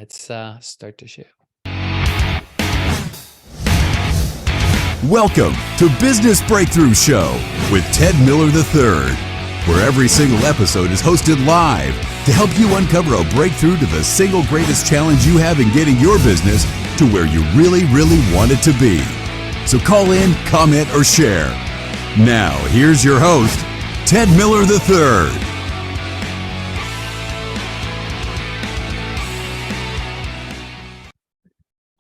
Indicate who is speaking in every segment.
Speaker 1: Let's start the show.
Speaker 2: Welcome to Business Breakthrough Show with Ted Miller III, where every single episode is hosted live to help you uncover a breakthrough to the single greatest challenge you have in getting your business to where you really, really want it to be. So call in, comment, or share. Now, here's your host, Ted Miller III.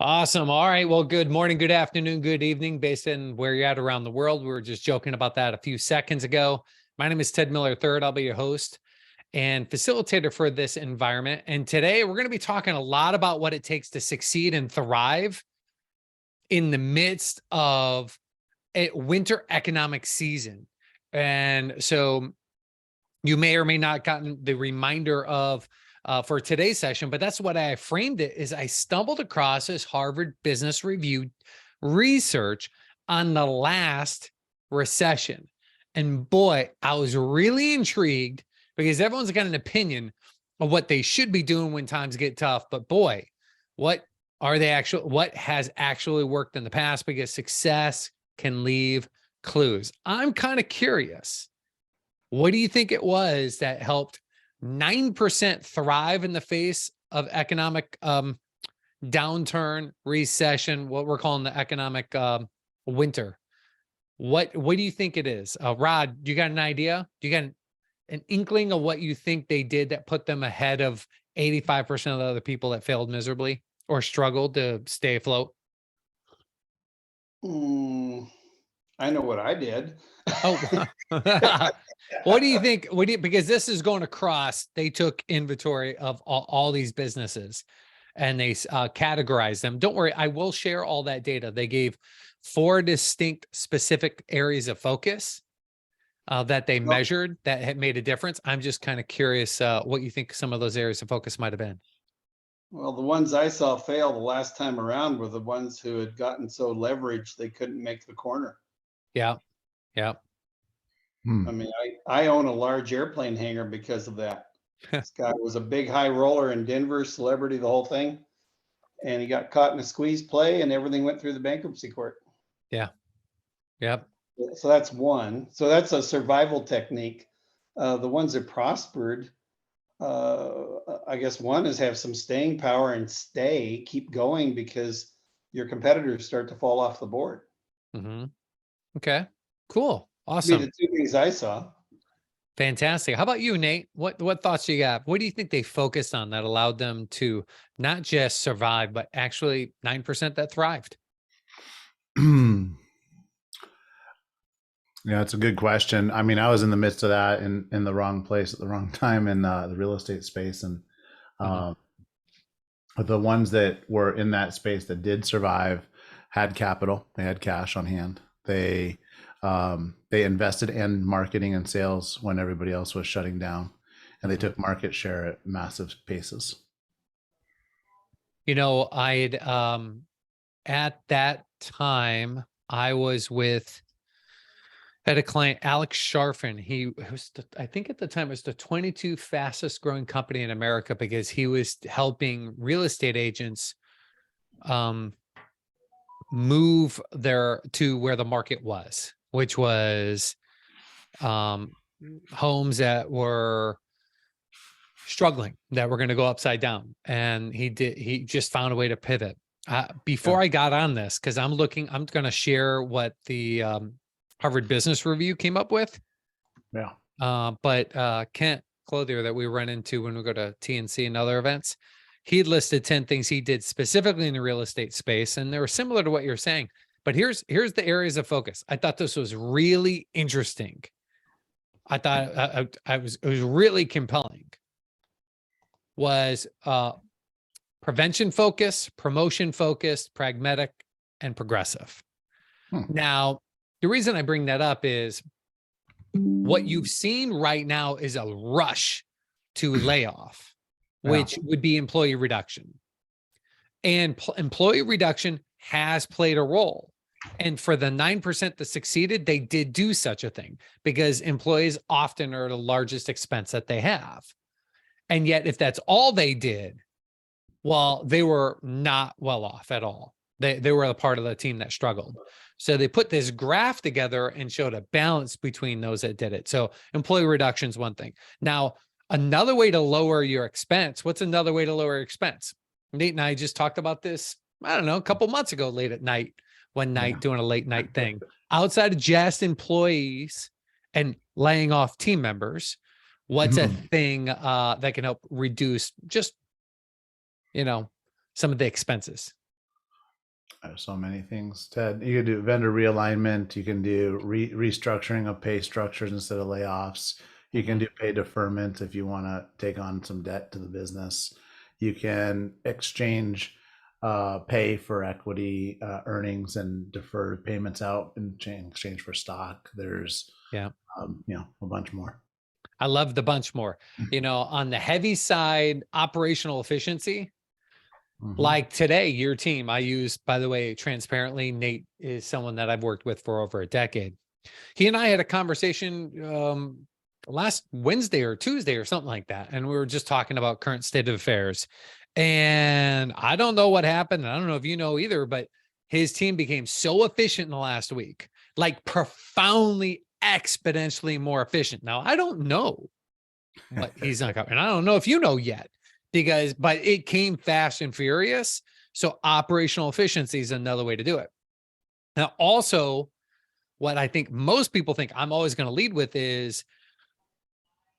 Speaker 1: Awesome. All right. Well, good morning, good afternoon, good evening, based on where you're at around the world. We were just joking about that a few seconds ago. My name is Ted Miller III. I'll be your host and facilitator for this environment. And today we're going to be talking a lot about what it takes to succeed and thrive in the midst of a winter economic season. And so you may or may not gotten the reminder of for today's session, but that's what I framed it is I stumbled across this Harvard Business Review research on the last recession. And boy, I was really intrigued because everyone's got an opinion of what they should be doing when times get tough. But boy, what has actually worked in the past? Because success can leave clues. I'm kind of curious. What do you think it was that helped 9% thrive in the face of economic downturn, recession, what we're calling the economic winter? What do you think it is? Rod, do you got an idea? Do you got an inkling of what you think they did that put them ahead of 85% of the other people that failed miserably or struggled to stay afloat?
Speaker 3: I know what I did.
Speaker 1: Oh, what do you think? Because this is going across, they took inventory of all these businesses and they categorized them. Don't worry, I will share all that data. They gave 4 distinct specific areas of focus that they measured that had made a difference. I'm just kind of curious what you think some of those areas of focus might have been.
Speaker 3: Well, the ones I saw fail the last time around were the ones who had gotten so leveraged they couldn't make the corner.
Speaker 1: Yeah. Yeah.
Speaker 3: I mean, I own a large airplane hangar because of that. This guy was a big high roller in Denver, celebrity, the whole thing. And he got caught in a squeeze play and everything went through the bankruptcy court.
Speaker 1: Yeah. Yep.
Speaker 3: So that's one. So that's a survival technique. The ones that prospered, I guess one is have some staying power and keep going because your competitors start to fall off the board.
Speaker 1: Mm-hmm. Okay, cool. Awesome.
Speaker 3: The 2 things I saw.
Speaker 1: Fantastic. How about you, Nate? What thoughts do you got? What do you think they focused on that allowed them to not just survive, but actually 9% that thrived?
Speaker 4: Yeah, it's a good question. I mean, I was in the midst of that in the wrong place at the wrong time in the real estate space. And the ones that were in that space that did survive had capital. They had cash on hand. They invested in marketing and sales when everybody else was shutting down, and they took market share at massive paces.
Speaker 1: You know, I'd at that time I was had a client, Alex Sharfin. He was, I think at the time, it was the 22 fastest growing company in America because he was helping real estate agents move to where the market was, which was homes that were struggling, that were going to go upside down. And he just found a way to pivot. Before I got on this, because I'm going to share what the Harvard Business Review came up with.
Speaker 4: Yeah.
Speaker 1: But Kent Clothier that we run into when we go to TNC and other events, he listed 10 things he did specifically in the real estate space. And they were similar to what you're saying. But here's the areas of focus. I thought this was really interesting. I thought it was really compelling. Was prevention focused, promotion focused, pragmatic, and progressive. Now, the reason I bring that up is what you've seen right now is a rush to layoff, which would be employee reduction. And employee reduction has played a role. And for the 9% that succeeded, they did do such a thing because employees often are the largest expense that they have. And yet, if that's all they did, Well, they were not well off at all. They were a part of the team that struggled. So they put this graph together and showed a balance between those that did it. So employee reduction is one thing. Now, another way to lower your expense. What's another way to lower your expense? Nate and I just talked about this, I don't know, a couple months ago, late at night, one night doing a late night thing. Outside of just employees and laying off team members, what's a thing that can help reduce just, some of the expenses?
Speaker 4: There's so many things, Ted. You can do vendor realignment. You can do restructuring of pay structures instead of layoffs. You can do pay deferment if you want to take on some debt to the business. You can exchange pay for equity earnings and defer payments out in exchange for stock. There's a bunch more.
Speaker 1: I love the bunch more. On the heavy side, operational efficiency. Like today, your team, I use, by the way, transparently, Nate is someone that I've worked with for over a decade. He and I had a conversation last Wednesday or Tuesday or something like that. And we were just talking about current state of affairs. And I don't know what happened. I don't know if you know either, but his team became so efficient in the last week, like profoundly, exponentially more efficient. Now, I don't know what he's not covering. And I don't know if you know yet. But it came fast and furious. So operational efficiency is another way to do it. Now, also, what I think most people think I'm always going to lead with is,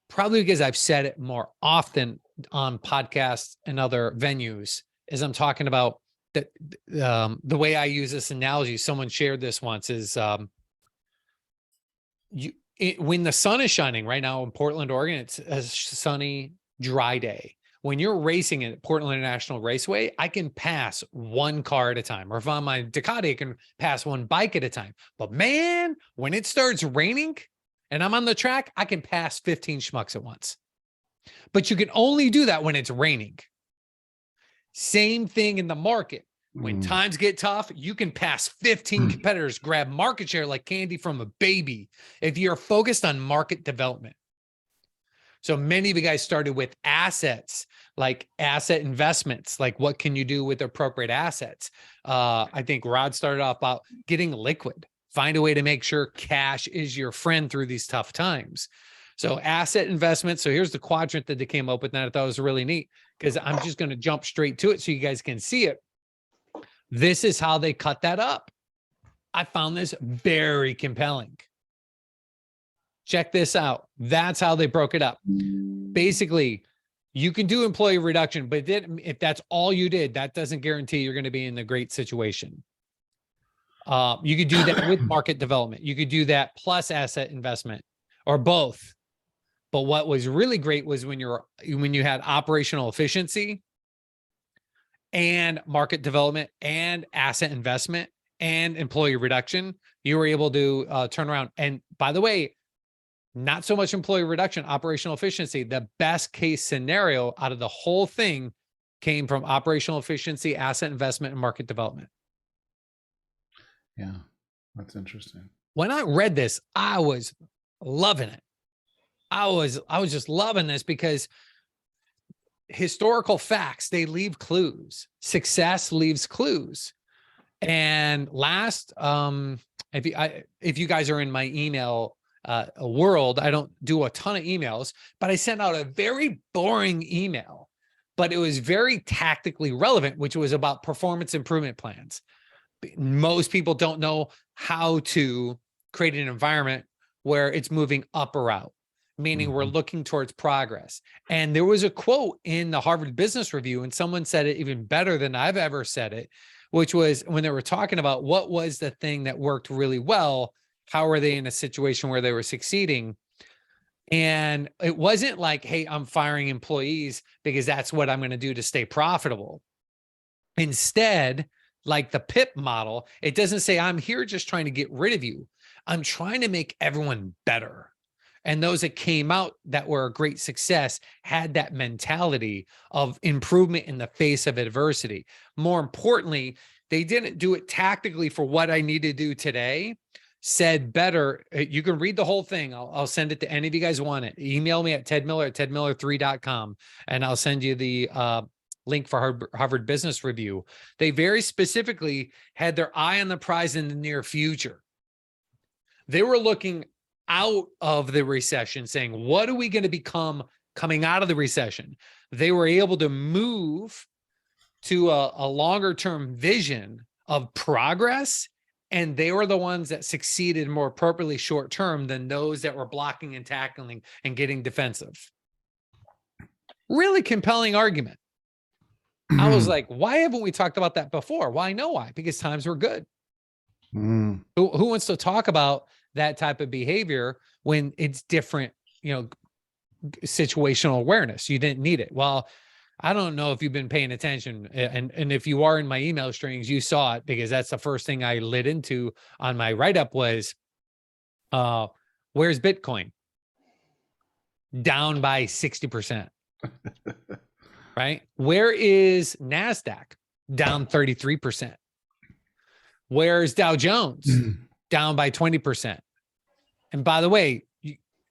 Speaker 1: probably because I've said it more often on podcasts and other venues, is I'm talking about that the way I use this analogy, someone shared this once, is when the sun is shining right now in Portland, Oregon, it's a sunny, dry day. When you're racing at Portland International Raceway, I can pass one car at a time. Or if I'm on my Ducati, I can pass one bike at a time. But man, when it starts raining and I'm on the track, I can pass 15 schmucks at once. But you can only do that when it's raining. Same thing in the market. When times get tough, you can pass 15 competitors, grab market share like candy from a baby if you're focused on market development. So many of you guys started with assets, like asset investments, like what can you do with appropriate assets? I think Rod started off about getting liquid, find a way to make sure cash is your friend through these tough times. So asset investment. So here's the quadrant that they came up with, and I thought was really neat, because I'm just going to jump straight to it so you guys can see it. This is how they cut that up. I found this very compelling. Check this out. That's how they broke it up. Basically, you can do employee reduction, but if that's all you did, that doesn't guarantee you're going to be in a great situation. You could do that with market development. You could do that plus asset investment, or both. But what was really great was when you had operational efficiency and market development and asset investment and employee reduction, you were able to turn around. And by the way, not so much employee reduction, operational efficiency. The best case scenario out of the whole thing came from operational efficiency, asset investment, and market development.
Speaker 4: Yeah, that's interesting.
Speaker 1: When I read this, I was loving it. I was just loving this, because historical facts, they leave clues. Success leaves clues. And last, if you guys are in my email world, I don't do a ton of emails, but I sent out a very boring email, but it was very tactically relevant, which was about performance improvement plans. Most people don't know how to create an environment where it's moving up or out, meaning we're looking towards progress. And there was a quote in the Harvard Business Review, and someone said it even better than I've ever said it, which was when they were talking about what was the thing that worked really well. How are they in a situation where they were succeeding? And it wasn't like, hey, I'm firing employees because that's what I'm going to do to stay profitable. Instead, like the PIP model, it doesn't say I'm here just trying to get rid of you. I'm trying to make everyone better. And those that came out that were a great success had that mentality of improvement in the face of adversity. More importantly, they didn't do it tactically for what I need to do today. Said better. You can read the whole thing. I'll send it to any of you guys want it. Email me at tedmiller@tedmiller3.com, and I'll send you the link for Harvard Business Review. They very specifically had their eye on the prize in the near future. They were looking out of the recession, saying, what are we going to become coming out of the recession? They were able to move to a longer term vision of progress, and they were the ones that succeeded more appropriately short term than those that were blocking and tackling and getting defensive. Really compelling argument. I was like, why haven't we talked about that before? Well, I know why, because times were good. Who wants to talk about that type of behavior when it's different, situational awareness? You didn't need it. Well, I don't know if you've been paying attention, and if you are in my email strings, you saw it, because that's the first thing I lit into on my write-up was, where's Bitcoin? Down by 60%. Right? Where is NASDAQ? Down 33%. Where's Dow Jones? Down by 20%. And by the way,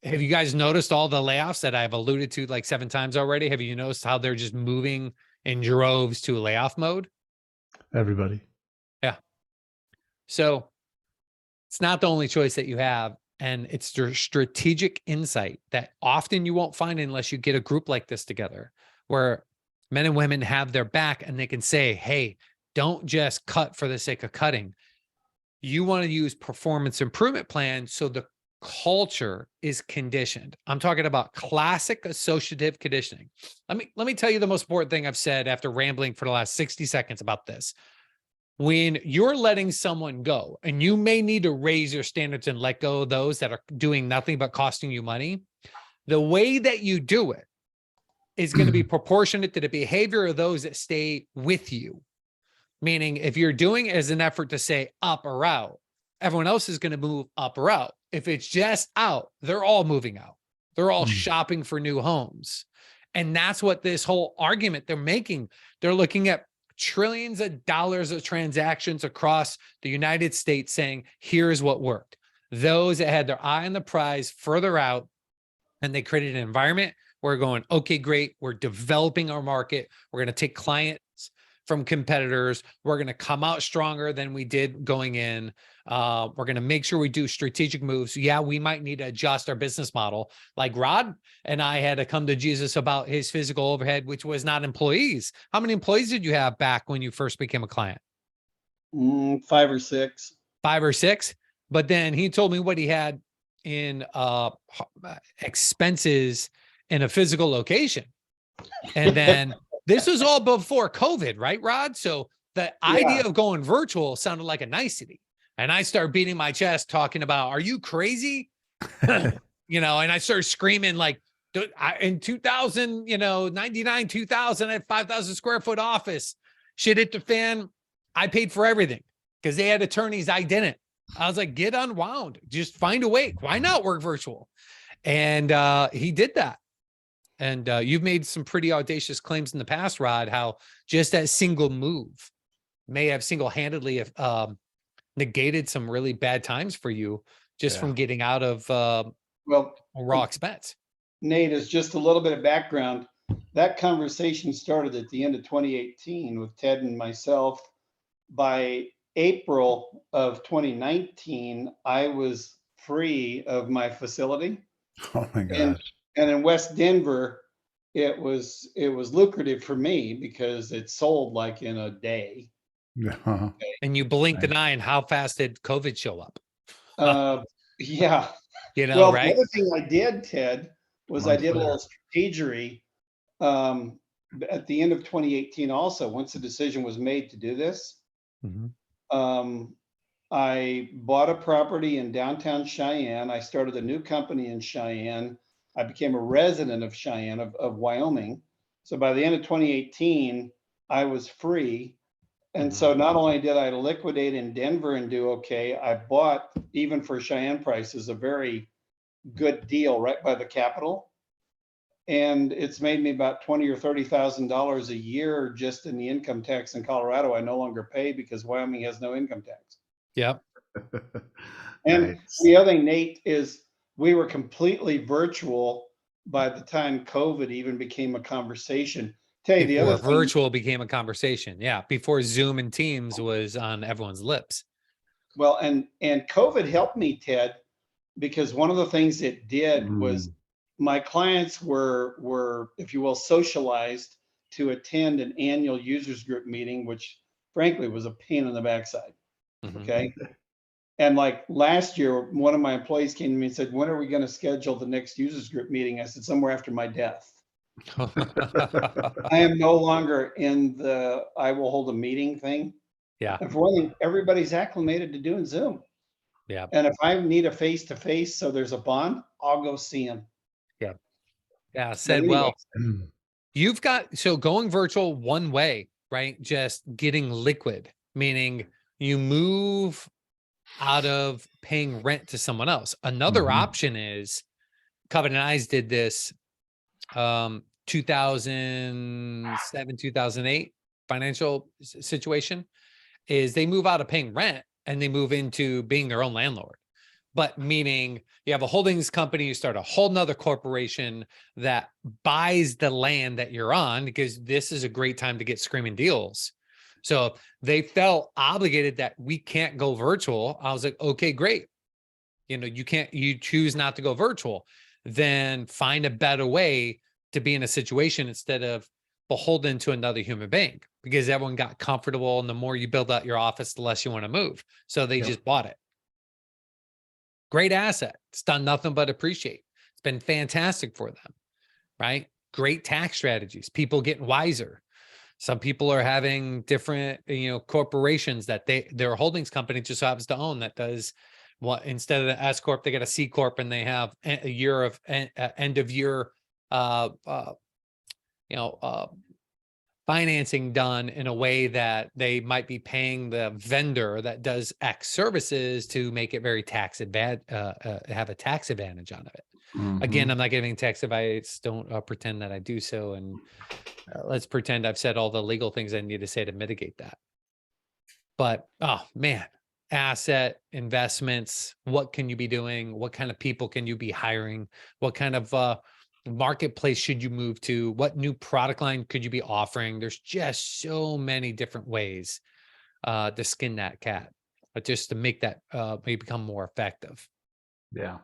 Speaker 1: have you guys noticed all the layoffs that I've alluded to like 7 times already? Have you noticed how they're just moving in droves to layoff mode?
Speaker 4: Everybody.
Speaker 1: Yeah. So it's not the only choice that you have. And it's the strategic insight that often you won't find unless you get a group like this together, where men and women have their back and they can say, hey, don't just cut for the sake of cutting. You want to use performance improvement plans so the culture is conditioned. I'm talking about classic associative conditioning. Let me tell you the most important thing I've said after rambling for the last 60 seconds about this. When you're letting someone go, and you may need to raise your standards and let go of those that are doing nothing but costing you money, the way that you do it is going to be proportionate to the behavior of those that stay with you. Meaning, if you're doing it as an effort to say up or out, everyone else is going to move up or out. If it's just out, they're all moving out. They're all shopping for new homes. And that's what this whole argument they're making. They're looking at trillions of dollars of transactions across the United States saying, here's what worked. Those that had their eye on the prize further out, and they created an environment where we're going, okay, great. We're developing our market. We're going to take clients from competitors. We're going to come out stronger than we did going in. We're going to make sure we do strategic moves. Yeah, we might need to adjust our business model. Like Rod and I had to come to Jesus about his physical overhead, which was not employees. How many employees did you have back when you first became a client?
Speaker 3: 5 or 6. 5
Speaker 1: or 6. But then he told me what he had in expenses in a physical location. And then this was all before COVID, right, Rod? So the idea of going virtual sounded like a nicety. And I started beating my chest talking about, are you crazy? And I started screaming like, in 2000, 99, 2000, I had 5,000 square foot office. Shit hit the fan. I paid for everything because they had attorneys. I didn't. I was like, get unwound. Just find a way. Why not work virtual? And he did that. And you've made some pretty audacious claims in the past, Rod, how just that single move may have single-handedly negated some really bad times for you just from getting out of raw expense.
Speaker 3: Nate, is just a little bit of background. That conversation started at the end of 2018 with Ted and myself. By April of 2019, I was free of my facility.
Speaker 4: Oh my gosh.
Speaker 3: And in West Denver, it was lucrative for me because it sold like in a day.
Speaker 4: Uh-huh.
Speaker 1: And you blinked an eye, and how fast did COVID show up?
Speaker 3: Yeah.
Speaker 1: Right?
Speaker 3: The other thing I did, Ted, was I did a little strategery at the end of 2018 also. Once the decision was made to do this, I bought a property in downtown Cheyenne. I started a new company in Cheyenne. I became a resident of Cheyenne, of Wyoming. So by the end of 2018, I was free. And so not only did I liquidate in Denver and do okay, I bought, even for Cheyenne prices, a very good deal right by the Capitol. And it's made me about $20,000 or $30,000 a year just in the income tax in Colorado. I no longer pay because Wyoming has no income tax.
Speaker 1: Yep.
Speaker 3: And the other thing, Nate, is we were completely virtual by the time COVID even became a conversation. Tell you the
Speaker 1: before
Speaker 3: other thing,
Speaker 1: virtual became a conversation. Yeah, before Zoom and Teams was on everyone's lips.
Speaker 3: well, and COVID helped me, Ted, because one of the things it did was
Speaker 4: Mm.
Speaker 3: my clients were, if you will, socialized to attend an annual users group meeting, which frankly was a pain in the backside.
Speaker 1: Mhm.
Speaker 3: Okay. And like last year, one of my employees came to me and said, "When are we going to schedule the next users group meeting?" I said, "Somewhere after my death." I am no longer in the I will hold a meeting thing.
Speaker 1: Yeah,
Speaker 3: And for one thing, everybody's acclimated to doing Zoom.
Speaker 1: yeah,
Speaker 3: And if I need a face to face, so there's a bond, I'll go see him.
Speaker 1: yeah, yeah.
Speaker 3: But
Speaker 1: Said
Speaker 3: anyway,
Speaker 1: well. You've got so going virtual one way, right? Just getting liquid, meaning you move out of paying rent to someone else. Another
Speaker 4: Mhm.
Speaker 1: option is Covenant Eyes did this 2007, 2008 financial situation is they move out of paying rent and they move into being their own landlord. But meaning you have a holdings company, you start a whole nother corporation that buys the land that you're on because this is a great time to get screaming deals. So they felt obligated that we can't go virtual. I was like, okay, great. You choose not to go virtual, then find a better way to be in a situation instead of beholden to another human being because everyone got comfortable. And the more you build out your office, the less you want to move. So they
Speaker 4: Yep.
Speaker 1: just bought it. Great asset. It's done nothing but appreciate. It's been fantastic for them, right? Great tax strategies. People getting wiser. Some people are having different, corporations that their holdings company just happens to own that does what instead of the S corp, they get a C corp and they have a year of end of year, uh, uh, you know, uh, financing done in a way that they might be paying the vendor that does X services to make it very tax advantage, have a tax advantage on it. Again,
Speaker 4: Mhm.
Speaker 1: I'm not giving tax advice. Don't pretend that I do so. And let's pretend I've said all the legal things I need to say to mitigate that. But, oh man, asset investments, what can you be doing? What kind of people can you be hiring? What kind of marketplace should you move to? What new product line could you be offering? There's just so many different ways to skin that cat, but just to make that maybe become more effective.
Speaker 4: Yeah.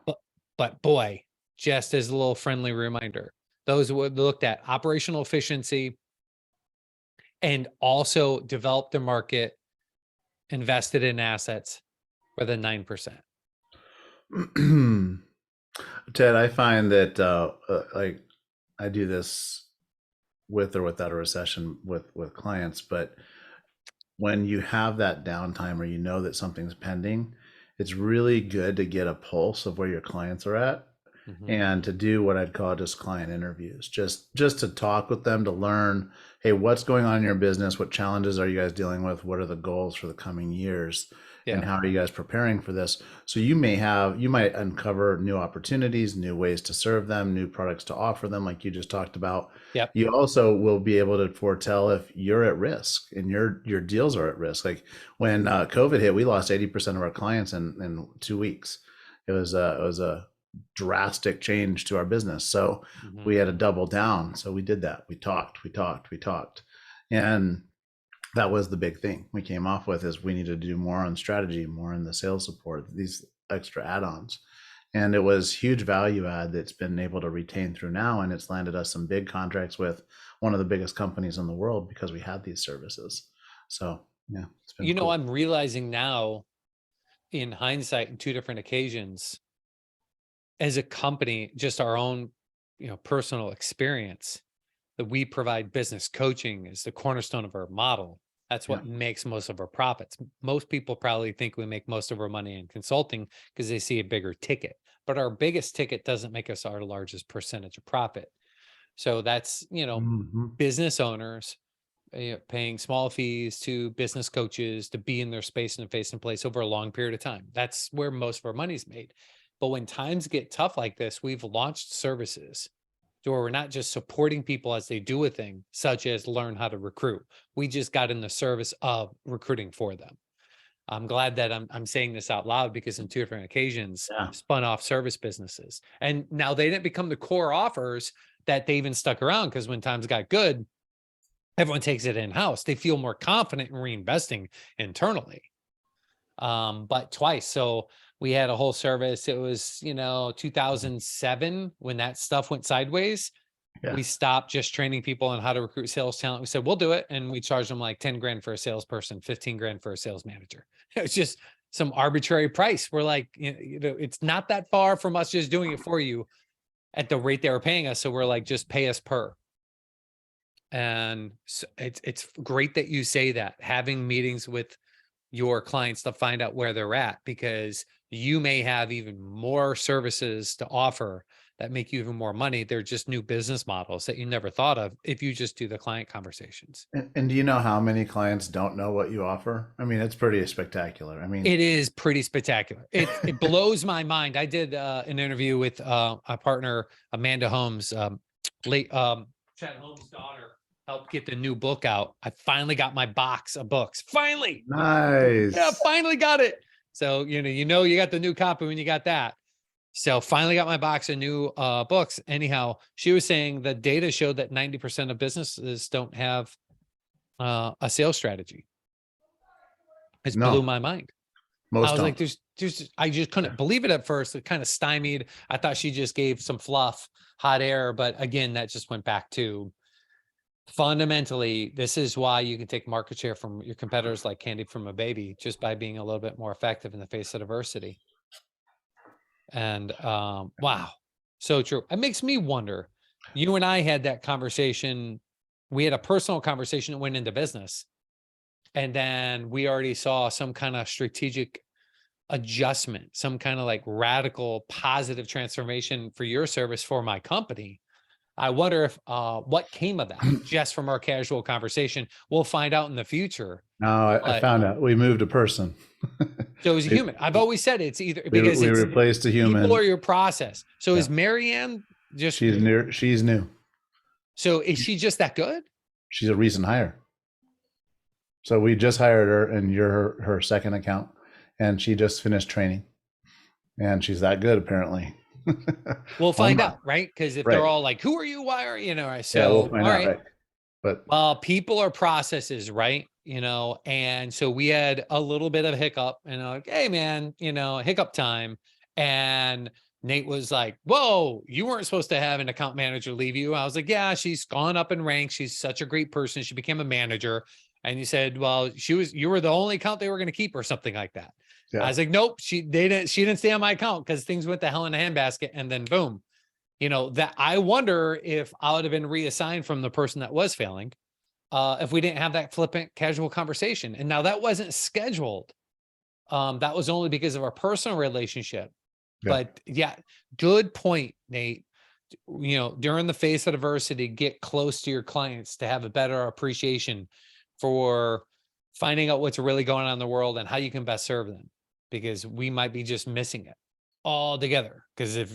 Speaker 1: But boy, just as a little friendly reminder, those who looked at operational efficiency and also developed the market, invested in assets with a 9%.
Speaker 4: Ted, I find that like I do this with or without a recession with clients, but when you have that downtime or you know that something's pending, it's really good to get a pulse of where your clients are at
Speaker 1: Mhm.
Speaker 4: and to do what I'd call just client interviews, just to talk with them to learn, hey, what's going on in your business? What challenges are you guys dealing with? What are the goals for the coming years? And
Speaker 1: Yeah.
Speaker 4: how are you guys preparing for this? So you might uncover new opportunities, new ways to serve them, new products to offer them, like you just talked about.
Speaker 1: Yep.
Speaker 4: You also will be able to foretell if you're at risk and your deals are at risk. Like when COVID hit, we lost 80% of our clients in 2 weeks. It was a drastic change to our business. So
Speaker 1: Mhm.
Speaker 4: we had to double down. So we did that. We talked. And that was the big thing we came off with is we needed to do more on strategy, more in the sales support, these extra add-ons. And it was huge value add that's been able to retain through now. And it's landed us some big contracts with one of the biggest companies in the world because we had these services. So yeah, it's been cool.
Speaker 1: I'm realizing now in hindsight in two different occasions as a company, just our own, personal experience that we provide business coaching is the cornerstone of our model. That's
Speaker 4: Yeah.
Speaker 1: what makes most of our profits. Most people probably think we make most of our money in consulting because they see a bigger ticket, but our biggest ticket doesn't make us our largest percentage of profit. So that's,
Speaker 4: Mhm.
Speaker 1: business owners paying small fees to business coaches to be in their space and face and place over a long period of time. That's where most of our money's made. But when times get tough like this, we've launched services to where we're not just supporting people as they do a thing, such as learn how to recruit. We just got in the service of recruiting for them. I'm glad that I'm saying this out loud because in two different occasions
Speaker 4: Yeah.
Speaker 1: spun off service businesses. And now they didn't become the core offers that they even stuck around because when times got good, everyone takes it in-house. They feel more confident in reinvesting internally. But twice. So we had a whole service. It was, 2007 when that stuff went sideways.
Speaker 4: Yeah.
Speaker 1: We stopped just training people on how to recruit sales talent. We said, we'll do it. And we charged them like 10 grand for a salesperson, 15 grand for a sales manager. It was just some arbitrary price. We're like, it's not that far from us just doing it for you at the rate they were paying us. So we're like, just pay us per. And so it's great that you say that, having meetings with your clients to find out where they're at, because you may have even more services to offer that make you even more money. They're just new business models that you never thought of if you just do the client conversations.
Speaker 4: And do you know how many clients don't know what you offer? I mean, it's pretty spectacular. I mean,
Speaker 1: It is pretty spectacular. It blows my mind. I did an interview with a partner, Amanda Holmes, late Chad Holmes' daughter, helped get the new book out. I finally got my box of books. Finally.
Speaker 4: nice.
Speaker 1: Yeah, finally got it. So, you got the new copy when you got that. So finally got my box of new books. Anyhow, she was saying the data showed that 90% of businesses don't have a sales strategy. It
Speaker 4: No.
Speaker 1: blew my mind.
Speaker 4: Most
Speaker 1: I was
Speaker 4: don't.
Speaker 1: like, I just couldn't believe it at first. It kind of stymied. I thought she just gave some fluff, hot air. But again, that just went back to fundamentally, this is why you can take market share from your competitors like candy from a baby, just by being a little bit more effective in the face of adversity. And wow, so true. It makes me wonder, you and I had that conversation. We had a personal conversation that went into business. And then we already saw some kind of strategic adjustment, some kind of like radical positive transformation for your service for my company. I wonder if what came of that just from our casual conversation. We'll find out in the future.
Speaker 4: No, I found out we moved a person.
Speaker 1: So it was a
Speaker 4: We-
Speaker 1: human. I've always said it's either
Speaker 4: we,
Speaker 1: because
Speaker 4: we
Speaker 1: it's
Speaker 4: replaced a human.
Speaker 1: people or your process. So
Speaker 4: Yeah.
Speaker 1: is Marianne just,
Speaker 4: She's new.
Speaker 1: so is she just that good?
Speaker 4: She's a recent hire. So we just hired her, and you're her second account, and she just finished training, and she's that good apparently.
Speaker 1: We'll find
Speaker 4: my-
Speaker 1: out, right? Because if
Speaker 4: Right.
Speaker 1: they're all like, who are you? Why are you? So
Speaker 4: Yeah, we'll find
Speaker 1: all
Speaker 4: out.
Speaker 1: right.
Speaker 4: Right. But
Speaker 1: Well, people are processes, right? And so we had a little bit of a hiccup, and like, hey man, hiccup time. And Nate was like, whoa, you weren't supposed to have an account manager leave you. I was like, yeah, she's gone up in ranks. She's such a great person. She became a manager. And you said, well, you were the only account they were going to keep or something like that.
Speaker 4: yeah.
Speaker 1: I was like, nope, she didn't stay on my account because things went to hell in a handbasket. And then boom, that I wonder if I would have been reassigned from the person that was failing if we didn't have that flippant casual conversation. And now that wasn't scheduled. That was only because of our personal relationship.
Speaker 4: Yeah.
Speaker 1: But yeah, good point, Nate. During the face of adversity, get close to your clients to have a better appreciation for finding out what's really going on in the world and how you can best serve them, because we might be just missing it altogether. Because if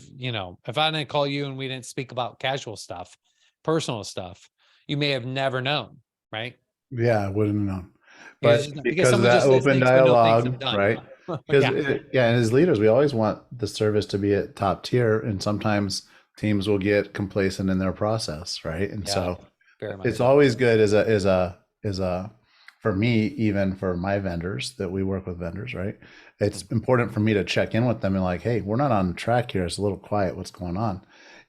Speaker 1: I didn't call you and we didn't speak about casual stuff, personal stuff, you may have never known, right?
Speaker 4: Yeah, I wouldn't have known.
Speaker 1: Because
Speaker 4: But
Speaker 1: because
Speaker 4: because of
Speaker 1: someone
Speaker 4: that
Speaker 1: just
Speaker 4: open
Speaker 1: thinks we know things
Speaker 4: dialogue,
Speaker 1: I'm done.
Speaker 4: right? Because
Speaker 1: Yeah.
Speaker 4: and as leaders, we always want the service to be at top tier, and sometimes teams will get complacent in their process, right? And
Speaker 1: Yeah,
Speaker 4: so
Speaker 1: very much
Speaker 4: it's
Speaker 1: so.
Speaker 4: always good as a for me, even for my vendors that we work with vendors, right? It's important for me to check in with them and like, hey, we're not on track here. It's a little quiet. What's going on?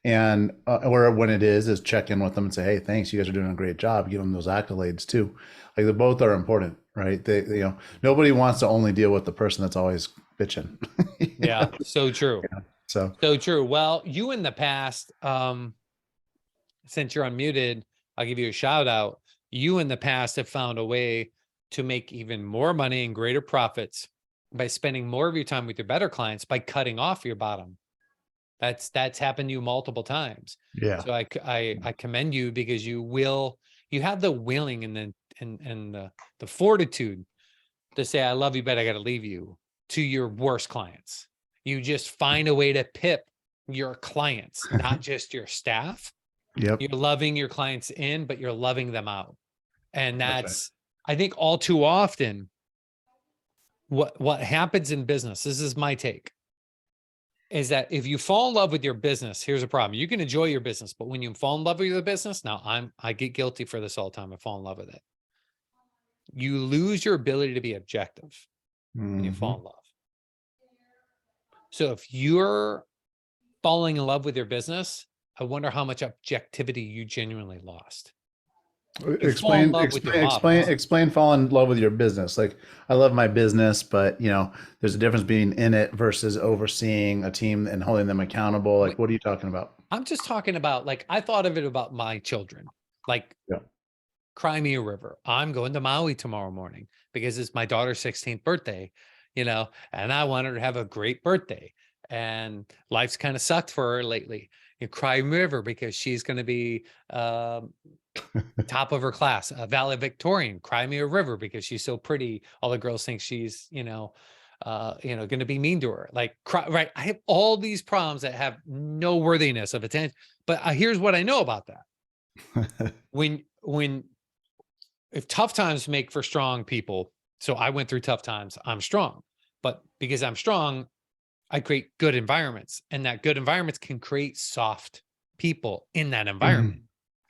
Speaker 4: And or when it is check in with them and say, hey, thanks, you guys are doing a great job. Give them those accolades too. Like they both are important, right? Nobody wants to only deal with the person that's always bitching.
Speaker 1: Yeah, so true.
Speaker 4: So
Speaker 1: So true. Well, you in the past, since you're unmuted, I'll give you a shout out. You in the past have found a way to make even more money and greater profits by spending more of your time with your better clients by cutting off your bottom. That's happened to you multiple times.
Speaker 4: yeah,
Speaker 1: So I commend you, because you have the willing and the fortitude to say, I love you, but I got to leave you, to your worst clients. You just find a way to pip your clients, not just your staff.
Speaker 4: yep,
Speaker 1: You're loving your clients in, but you're loving them out. And
Speaker 4: That's right.
Speaker 1: that's, I think all too often what happens in business, this is my take. is that if you fall in love with your business, here's a problem. You can enjoy your business, but when you fall in love with your business, now I get guilty for this all the time. I fall in love with it. You lose your ability to be objective when you fall in love. So if you're falling in love with your business, I wonder how much objectivity you genuinely lost.
Speaker 4: Explain fall in love with your business. Like, I love my business, but there's a difference being in it versus overseeing a team and holding them accountable. Like, what are you talking about?
Speaker 1: I'm just talking about, like, I thought of it about my children, like, cry me a river. I'm going to Maui tomorrow morning because it's my daughter's 16th birthday, and I want her to have a great birthday. And life's kind of sucked for her lately. You cry me a river because she's going to be top of her class, a valedictorian. Cry me a river because she's so pretty. All the girls think she's, going to be mean to her. Like, right. I have all these problems that have no worthiness of attention. But here's what I know about that. If tough times make for strong people, so I went through tough times, I'm strong. But because I'm strong, I create good environments, and that good environments can create soft people in that environment.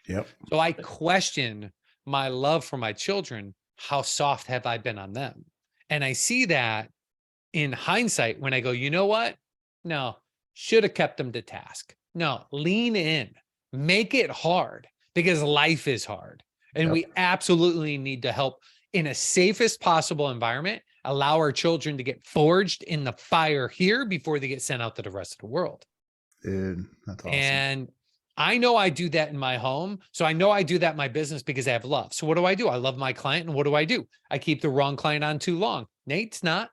Speaker 4: Yep.
Speaker 1: So I question my love for my children. How soft have I been on them? And I see that in hindsight when I go, you know what? No, should have kept them to task. No, lean in, make it hard, because life is hard. And we absolutely need to help in a safest possible environment, allow our children to get forged in the fire here before they get sent out to the rest of the world.
Speaker 4: Dude, that's awesome.
Speaker 1: And I know I do that in my home. So I know I do that in my business because I have love. So what do? I love my client. And what do? I keep the wrong client on too long. Nate's not.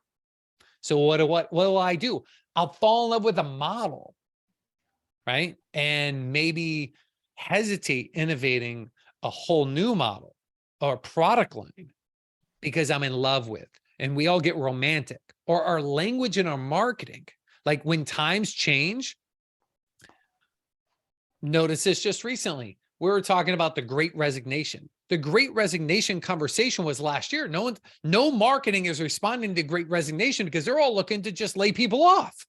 Speaker 1: So what will I do? I'll fall in love with a model, right? And maybe hesitate innovating a whole new model or product line because I'm in love with. And we all get romantic, or our language and our marketing. Like, when times change, notice this just recently, we were talking about the Great Resignation. The Great Resignation conversation was last year. No marketing is responding to Great Resignation because they're all looking to just lay people off.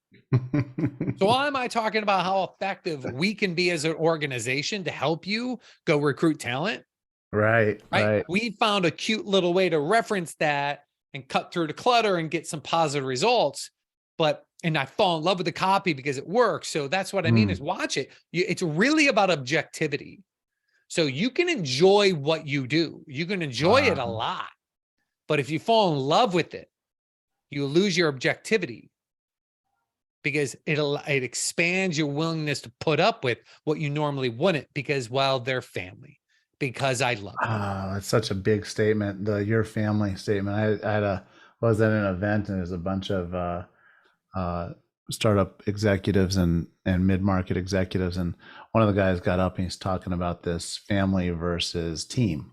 Speaker 1: So why am I talking about how effective we can be as an organization to help you go recruit talent?
Speaker 4: Right.
Speaker 1: We found a cute little way to reference that and cut through the clutter and get some positive results. And I fall in love with the copy because it works. So that's what I mean is watch it. It's really about objectivity. So you can enjoy what you do. You can enjoy it a lot. But if you fall in love with it, you lose your objectivity because it expands your willingness to put up with what you normally wouldn't because, well, they're family. Because I love them.
Speaker 4: That's such a big statement. Your family statement. I was at an event, and there's a bunch of startup executives and mid-market executives, and one of the guys got up and he's talking about this family versus team.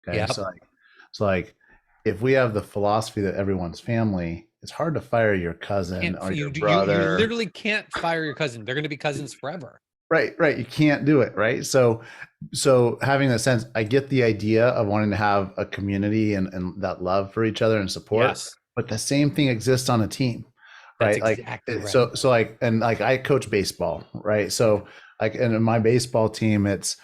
Speaker 4: Okay,
Speaker 1: yep.
Speaker 4: So like if we have the philosophy that everyone's family, it's hard to fire your cousin or your brother.
Speaker 1: You literally can't fire your cousin. They're going to be cousins forever.
Speaker 4: Right. You can't do it. Right. So having that sense, I get the idea of wanting to have a community and that love for each other and support,
Speaker 1: yes.
Speaker 4: But the same thing exists on a team. Right.
Speaker 1: That's exactly right.
Speaker 4: So I coach baseball. Right. So and in my baseball team, it's,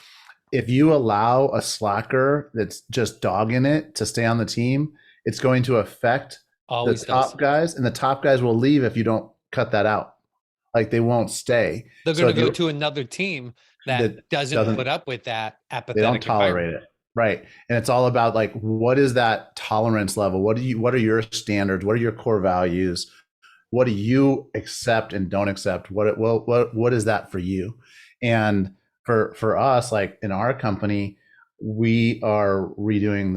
Speaker 4: if you allow a slacker that's just dogging it to stay on the team, it's going to affect the top guys, and the top guys will leave if you don't cut that out. Like, they won't stay.
Speaker 1: They're going to go to another team that doesn't put up with that apathetic.
Speaker 4: They don't tolerate it. Right. And it's all about, like, what is that tolerance level? What are your standards? What are your core values? What do you accept and don't accept? What is that for you? And for us, like in our company, we are redoing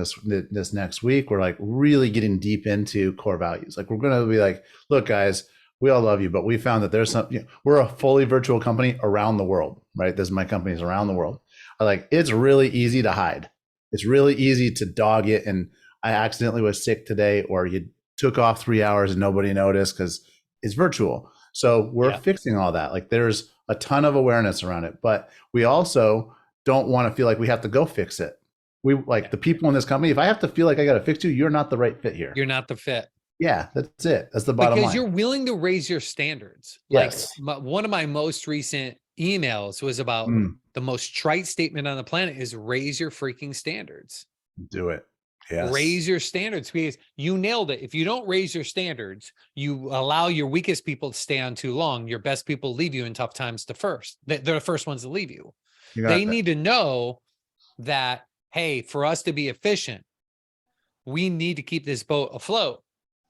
Speaker 4: this next week. We're like really getting deep into core values. Like, we're going to be like, look, guys, we all love you, but we found that there's some, we're a fully virtual company around the world, right? My company is around the world. Like, it's really easy to hide. It's really easy to dog it. And I accidentally was sick today, or you took off 3 hours and nobody noticed because it's virtual. So we're fixing all that. Like, there's a ton of awareness around it, but we also don't want to feel like we have to go fix it. The people in this company, if I have to feel like I got to fix you, you're not the right fit here.
Speaker 1: You're not the fit.
Speaker 4: Yeah, that's it. That's the bottom
Speaker 1: Because
Speaker 4: line.
Speaker 1: you're willing to raise your standards.
Speaker 4: Yes.
Speaker 1: Like one of my most recent emails was about the most trite statement on the planet is raise your freaking standards.
Speaker 4: Do it. Yes.
Speaker 1: Raise your standards, because you nailed it. If you don't raise your standards, you allow your weakest people to stay on too long. Your best people leave you in tough times first. They're the first ones to leave you. They need to know that, hey, for us to be efficient, we need to keep this boat afloat.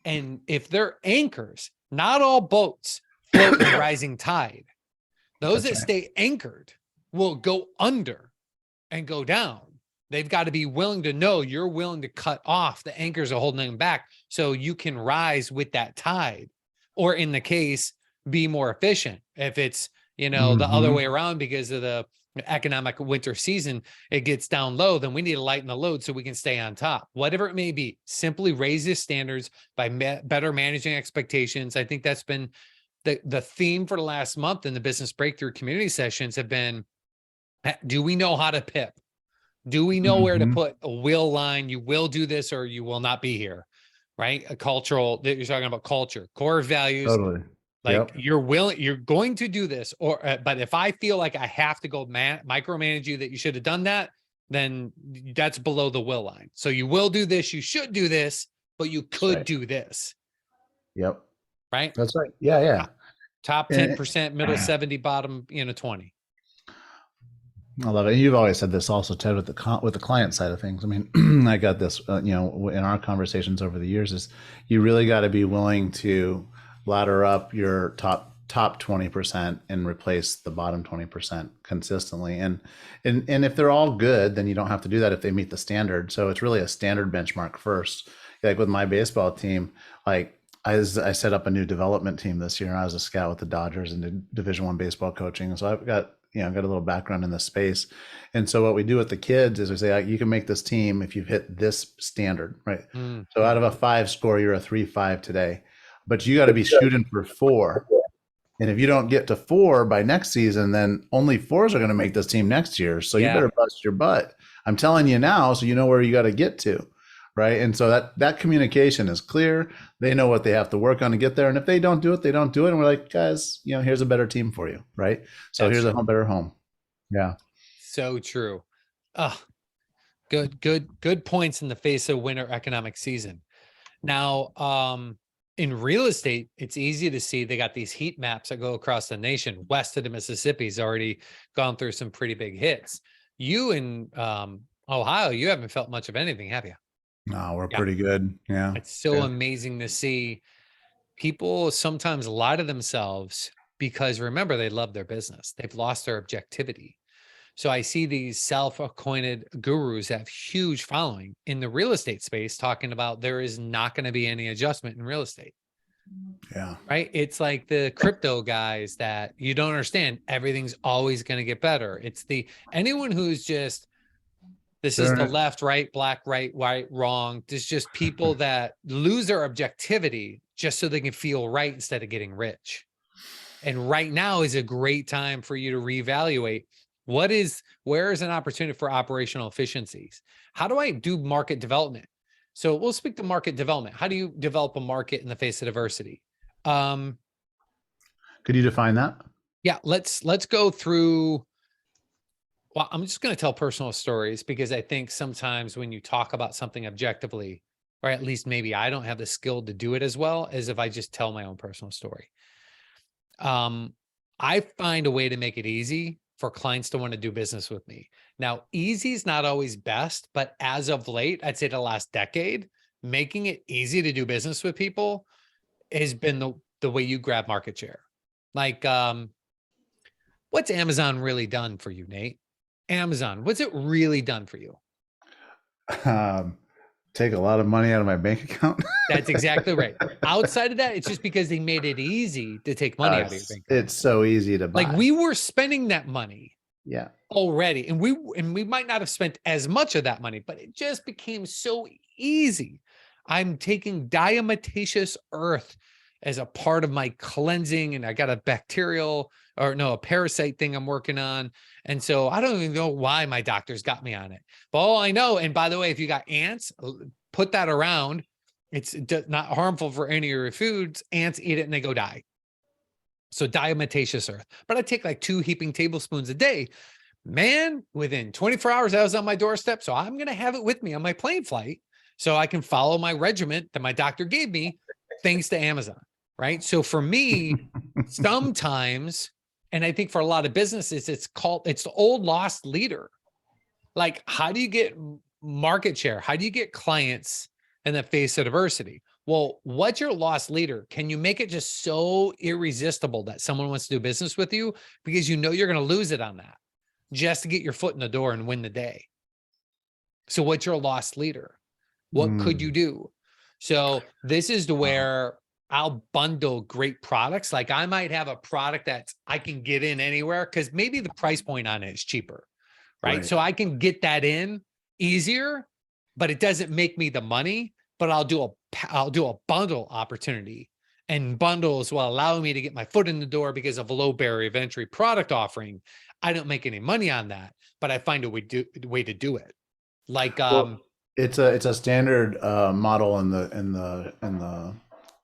Speaker 1: And if they're anchors, not all boats float in rising tide. Those that stay anchored will go under and go down. They've got to be willing to know you're willing to cut off the anchors are holding them back so you can rise with that tide. Or in the case, be more efficient. If it's, the other way around because of the economic winter season, it gets down low, then we need to lighten the load so we can stay on top. Whatever it may be, simply raise the standards by better managing expectations. I think that's been the theme for the last month in the Business Breakthrough community sessions have been, do we know how to pip? Do we know where to put a will line? You will do this or you will not be here, right? A cultural, that you're talking about culture, core values.
Speaker 4: Totally.
Speaker 1: Like you're going to do this, or but if I feel like I have to go micromanage you that you should have done that, then that's below the will line. So you will do this, you should do this, but you could do this.
Speaker 4: Yep.
Speaker 1: Right.
Speaker 4: That's right. Yeah. Yeah.
Speaker 1: Top 10%, middle 70, bottom 20.
Speaker 4: I love it. You've always said this also, Ted, with the client side of things. I mean, I got this, in our conversations over the years, is you really got to be willing to ladder up your top 20% and replace the bottom 20% consistently. And if they're all good, then you don't have to do that if they meet the standard. So it's really a standard benchmark first. Like with my baseball team, like I set up a new development team this year. I was a scout with the Dodgers and did Division I baseball coaching. So I've got a little background in this space. And so what we do with the kids is we say, you can make this team if you've hit this standard, right? So out of a 5 score, you're a 3.5 today, but you got to be shooting for 4. And if you don't get to 4 by next season, then only 4s are going to make this team next year. So you better bust your butt. I'm telling you now, so you know where you got to get to. Right. And so that communication is clear. They know what they have to work on to get there. And if they don't do it, they don't do it. And we're like, guys, here's a better team for you. Right. So here's a better home. Yeah.
Speaker 1: So true. Good points in the face of winter economic season. Now, in real estate, it's easy to see they got these heat maps that go across the nation. West of the Mississippi's already gone through some pretty big hits. You in Ohio, you haven't felt much of anything, have you?
Speaker 4: No, we're pretty good. Yeah.
Speaker 1: It's so amazing to see. People sometimes lie to themselves because remember, they love their business. They've lost their objectivity. So I see these self-appointed gurus that have huge following in the real estate space talking about there is not going to be any adjustment in real estate.
Speaker 4: Yeah.
Speaker 1: Right. It's like the crypto guys that you don't understand. Everything's always going to get better. It's anyone who's just, this is the left, right, black, right, white, wrong. There's just people that lose their objectivity just so they can feel right instead of getting rich. And right now is a great time for you to reevaluate where is an opportunity for operational efficiencies? How do I do market development? So we'll speak to market development. How do you develop a market in the face of diversity?
Speaker 4: Could you define that?
Speaker 1: Yeah, let's go through. Well, I'm just going to tell personal stories because I think sometimes when you talk about something objectively, or at least maybe I don't have the skill to do it as well as if I just tell my own personal story. I find a way to make it easy for clients to want to do business with me. Now, easy is not always best, but as of late, I'd say the last decade, making it easy to do business with people has been the way you grab market share. Like, what's Amazon really done for you, Nate? Amazon, what's it really done for you?
Speaker 4: Take a lot of money out of my bank account.
Speaker 1: That's exactly right. Outside of that, it's just because they made it easy to take money out of your bank account.
Speaker 4: It's so easy to buy.
Speaker 1: Like we were spending that money already. And we might not have spent as much of that money, but it just became so easy. I'm taking diatomaceous earth as a part of my cleansing, and I got a parasite thing I'm working on. And so I don't even know why my doctors got me on it. But all I know, and by the way, if you got ants, put that around It's not harmful for any of your foods. Ants eat it and they go die. So diatomaceous earth. But I take like 2 heaping tablespoons a day. Man, within 24 hours, I was on my doorstep. So I'm going to have it with me on my plane flight so I can follow my regimen that my doctor gave me, thanks to Amazon. Right. So for me, sometimes, and I think for a lot of businesses, it's the old lost leader. Like, how do you get market share? How do you get clients in the face of adversity? Well, what's your lost leader? Can you make it just so irresistible that someone wants to do business with you because you know you're going to lose it on that just to get your foot in the door and win the day? So what's your lost leader? What could you do? So this is to where I'll bundle great products. Like I might have a product that I can get in anywhere because maybe the price point on it is cheaper, right? So I can get that in easier, but it doesn't make me the money. But I'll do a bundle opportunity, and bundles will allow me to get my foot in the door because of a low barrier of entry product offering. I don't make any money on that, but I find a way to do it. Like
Speaker 4: it's a standard model in the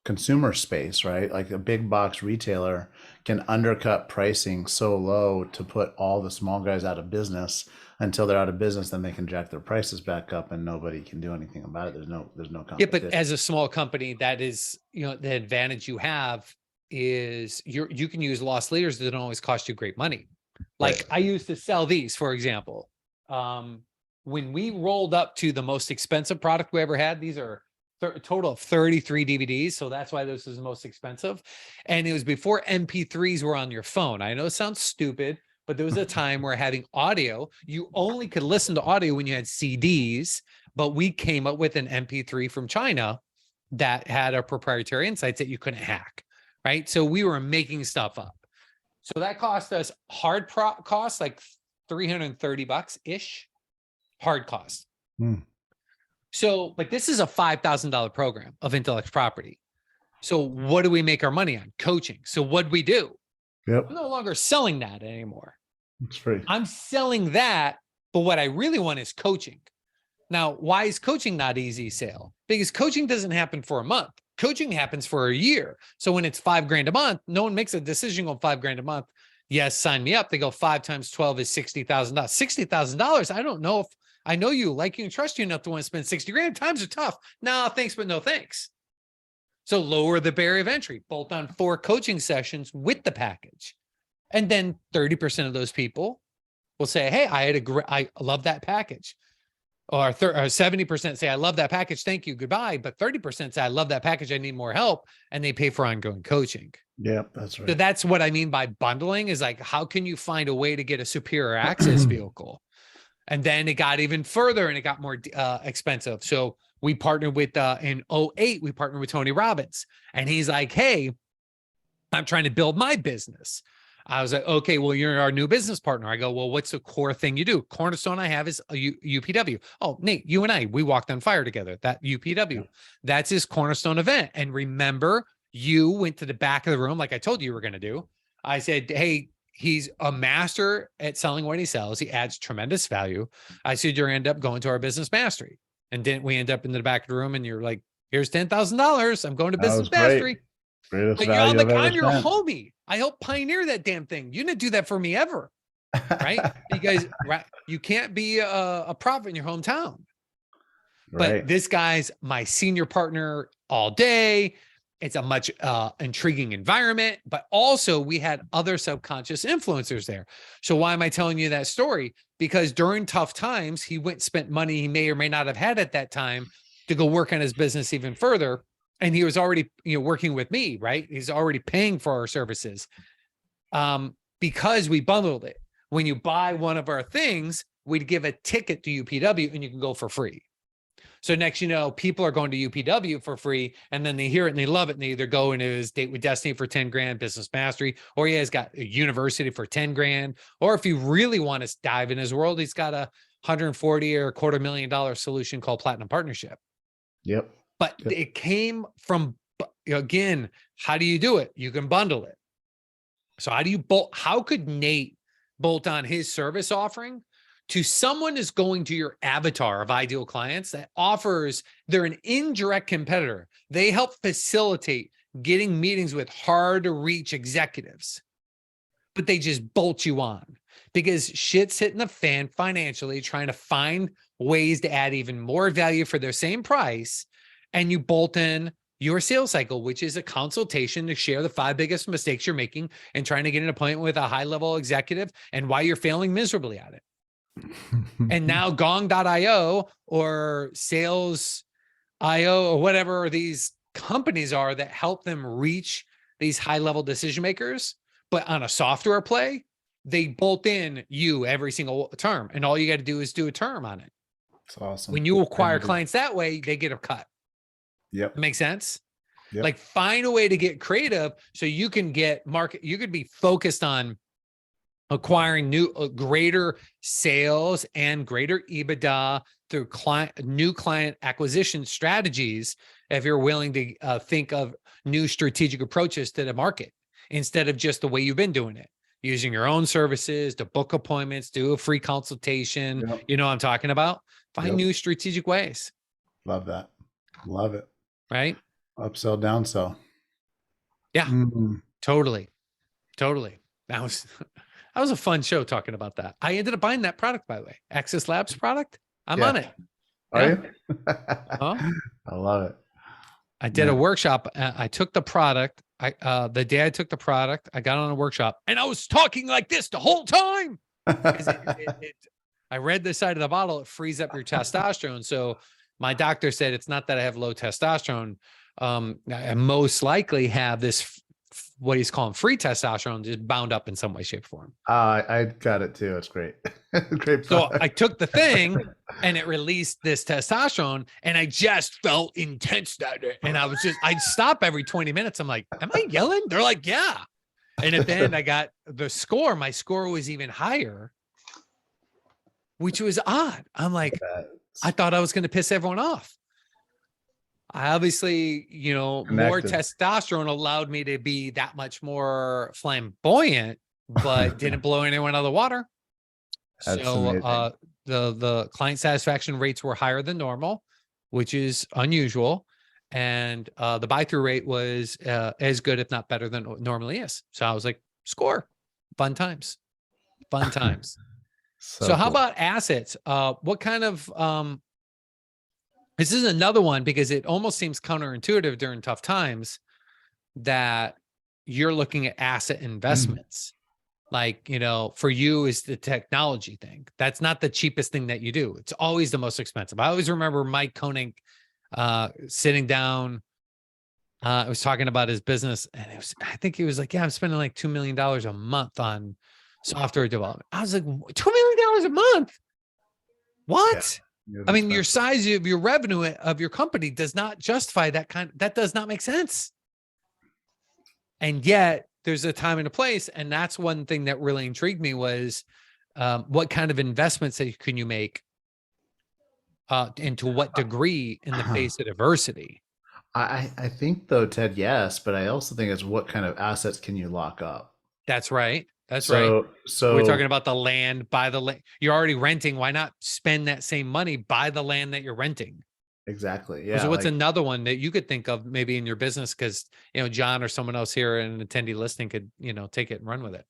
Speaker 4: consumer space, right? Like a big box retailer can undercut pricing so low to put all the small guys out of business until they're out of business. Then they can jack their prices back up and nobody can do anything about it. There's no competition.
Speaker 1: Yeah, but as a small company, that is, the advantage you have is you can use lost leaders that don't always cost you great money. Like I used to sell these, for example. When we rolled up to the most expensive product we ever had, these are a total of 33 DVDs. So that's why this is the most expensive. And it was before MP3s were on your phone. I know it sounds stupid, but there was a time where having audio, you only could listen to audio when you had CDs, but we came up with an MP3 from China that had our proprietary insights that you couldn't hack, right? So we were making stuff up. So that cost us hard cost, like $330-ish, hard cost. So, but this is a $5,000 program of intellectual property. So what do we make our money on? Coaching. So what do we do?
Speaker 4: Yep.
Speaker 1: I'm no longer selling that anymore.
Speaker 4: It's free.
Speaker 1: I'm selling that, but what I really want is coaching. Now, why is coaching not easy sale? Because coaching doesn't happen for a month. Coaching happens for a year. So when it's $5,000 a month, no one makes a decision on $5,000 a month. Yes, sign me up. They go 5 times 12 is $60,000. $60,000. I don't know if I know you, like you, and trust you enough to want to spend 60 grand. Times are tough. No, thanks, but no thanks. So lower the barrier of entry, bolt on 4 coaching sessions with the package. And then 30% of those people will say, hey, I love that package. Or 70% say, I love that package. Thank you. Goodbye. But 30% say, I love that package. I need more help. And they pay for ongoing coaching.
Speaker 4: Yep, that's right.
Speaker 1: So that's what I mean by bundling, is like, how can you find a way to get a superior access vehicle? And then it got even further and it got more expensive. So we partnered with, in 2008, we partnered with Tony Robbins. And he's like, hey, I'm trying to build my business. I was like, okay, well, you're our new business partner. I go, well, what's the core thing you do? Cornerstone I have is a UPW. Oh, Nate, you and I, we walked on fire together. That UPW, that's his cornerstone event. And remember, you went to the back of the room like I told you were going to do. I said, hey, he's a master at selling what he sells. He adds tremendous value. I said, you're end up going to our business mastery. And didn't we end up in the back of the room and you're like, here's $10,000. I'm going to business mastery.
Speaker 4: Greatest
Speaker 1: but
Speaker 4: value
Speaker 1: you're like,
Speaker 4: I've
Speaker 1: I'm your
Speaker 4: ever spent.
Speaker 1: homie. I helped pioneer that damn thing. You didn't do that for me ever. Right? Because you can't be a prophet in your hometown. But this guy's my senior partner all day. It's a much intriguing environment, but also we had other subconscious influencers there. So why am I telling you that story? Because during tough times, he went and spent money he may or may not have had at that time to go work on his business even further. And he was already, working with me, right? He's already paying for our services because we bundled it. When you buy one of our things, we'd give a ticket to UPW and you can go for free. So next, people are going to UPW for free, and then they hear it and they love it. And they either go into his Date with Destiny for 10 grand, business mastery, or he has got a university for 10 grand. Or if you really want to dive in his world, he's got a 140 or $250,000 solution called Platinum Partnership.
Speaker 4: Yep.
Speaker 1: But it came from, again, how do you do it? You can bundle it. So how could Nate bolt on his service offering to someone is going to your avatar of ideal clients that offers, they're an indirect competitor. They help facilitate getting meetings with hard to reach executives, but they just bolt you on because shit's hitting the fan financially, trying to find ways to add even more value for their same price. And you bolt in your sales cycle, which is a consultation to share the 5 biggest mistakes you're making and trying to get an appointment with a high level executive and why you're failing miserably at it. And now Gong.io or Sales.io or whatever these companies are that help them reach these high level decision makers, but on a software play, they bolt in you every single term. And all you got to do is do a term on it.
Speaker 4: It's awesome.
Speaker 1: When you acquire clients that way, they get a cut.
Speaker 4: Yep.
Speaker 1: Make sense?
Speaker 4: Yep.
Speaker 1: Like find a way to get creative so you can get market. You could be focused on acquiring greater sales and greater EBITDA through new client acquisition strategies. If you're willing to think of new strategic approaches to the market instead of just the way you've been doing it, using your own services to book appointments, do a free consultation.
Speaker 4: Yep.
Speaker 1: You know what I'm talking about? Find new strategic ways.
Speaker 4: Love that. Love it.
Speaker 1: Right?
Speaker 4: Upsell, downsell.
Speaker 1: Yeah, totally. That was a fun show talking about that. I ended up buying that product, by the way, Access Labs product. I'm on it.
Speaker 4: Are you?
Speaker 1: Huh?
Speaker 4: I love it.
Speaker 1: I did a workshop. I took the product. The day I took the product, I got on a workshop and I was talking like this the whole time. I read the side of the bottle. It frees up your testosterone. So my doctor said, it's not that I have low testosterone. I most likely have this, what he's calling free testosterone, just bound up in some way, shape, or form.
Speaker 4: I got it too. It's great. Great product.
Speaker 1: So I took the thing and it released this testosterone and I just felt intense that day. And I'd stop every 20 minutes. I'm like, am I yelling? They're like, yeah. And at the end I got the score. My score was even higher, which was odd. I'm like, I thought I was going to piss everyone off. I obviously, more testosterone allowed me to be that much more flamboyant, but didn't blow anyone out of the water. So the client satisfaction rates were higher than normal, which is unusual. And the buy-through rate was as good, if not better than it normally is. So I was like, score, fun times. So how about assets? What kind of, this is another one because it almost seems counterintuitive during tough times that you're looking at asset investments. Like, for you is the technology thing. That's not the cheapest thing that you do. It's always the most expensive. I always remember Mike Koenig sitting down. I was talking about his business and I think he was like, yeah, I'm spending like $2 million a month on software development. I was like, $2 million a month? What? Yeah, I mean, your size of your revenue of your company does not justify that does not make sense. And yet there's a time and a place. And that's one thing that really intrigued me was what kind of investments can you make and to what degree in the face of adversity?
Speaker 4: I think though, Ted, yes, but I also think it's what kind of assets can you lock up?
Speaker 1: That's right. That's right.
Speaker 4: So
Speaker 1: we're talking about the land, buy the land. You're already renting. Why not spend that same money, buy the land that you're renting?
Speaker 4: Exactly. Yeah.
Speaker 1: So what's another one that you could think of maybe in your business? Because, John or someone else here, an attendee listening could, take it and run with it.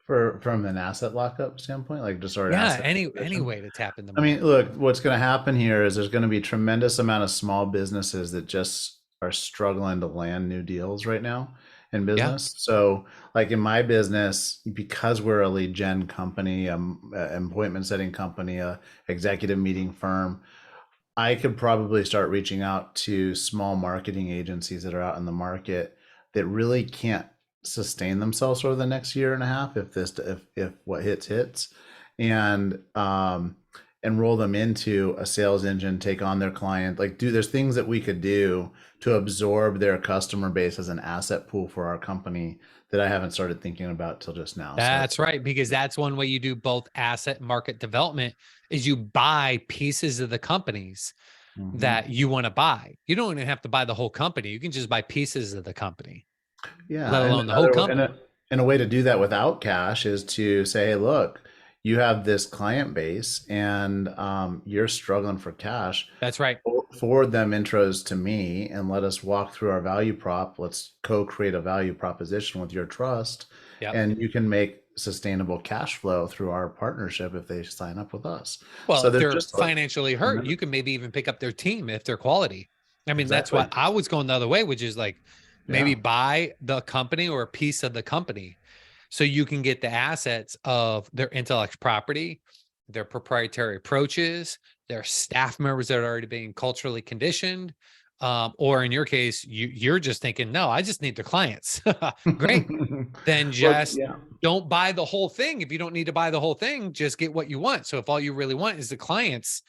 Speaker 4: From an asset lockup standpoint, like just sort of
Speaker 1: any way to tap in the
Speaker 4: money. I mean, look, what's going to happen here is there's going to be tremendous amount of small businesses that just are struggling to land new deals right now in business. Yeah. So like in my business, because we're a lead gen company, appointment setting company, a executive meeting firm, I could probably start reaching out to small marketing agencies that are out in the market that really can't sustain themselves for the next year and a half if what hits and roll them into a sales engine, take on their client, there's things that we could do to absorb their customer base as an asset pool for our company that I haven't started thinking about till just now.
Speaker 1: That's right, because that's one way you do both asset and market development is you buy pieces of the companies that you want to buy. You don't even have to buy the whole company. You can just buy pieces of the company.
Speaker 4: Yeah.
Speaker 1: Let alone the whole company.
Speaker 4: And a way to do that without cash is to say, hey, look, you have this client base and you're struggling for cash.
Speaker 1: That's right.
Speaker 4: Forward them intros to me and let us walk through our value prop. Let's co-create a value proposition with your trust,
Speaker 1: Yep.
Speaker 4: and you can make sustainable cash flow through our partnership if they sign up with us.
Speaker 1: Well,
Speaker 4: So
Speaker 1: if
Speaker 4: there's
Speaker 1: they're
Speaker 4: just
Speaker 1: financially hurt, you can maybe even pick up their team if they're quality. I mean, that's
Speaker 4: exactly.
Speaker 1: what I was going the other way, which is like maybe
Speaker 4: Yeah.
Speaker 1: buy the company or a piece of the company so you can get the assets of their intellectual property, their proprietary approaches, their staff members that are already being culturally conditioned. Or in your case, you're just thinking, no, I just need the clients. Great. Then
Speaker 4: Well,
Speaker 1: just
Speaker 4: yeah.
Speaker 1: don't buy the whole thing. If you don't need to buy the whole thing, just get what you want. So if all you really want is the clients,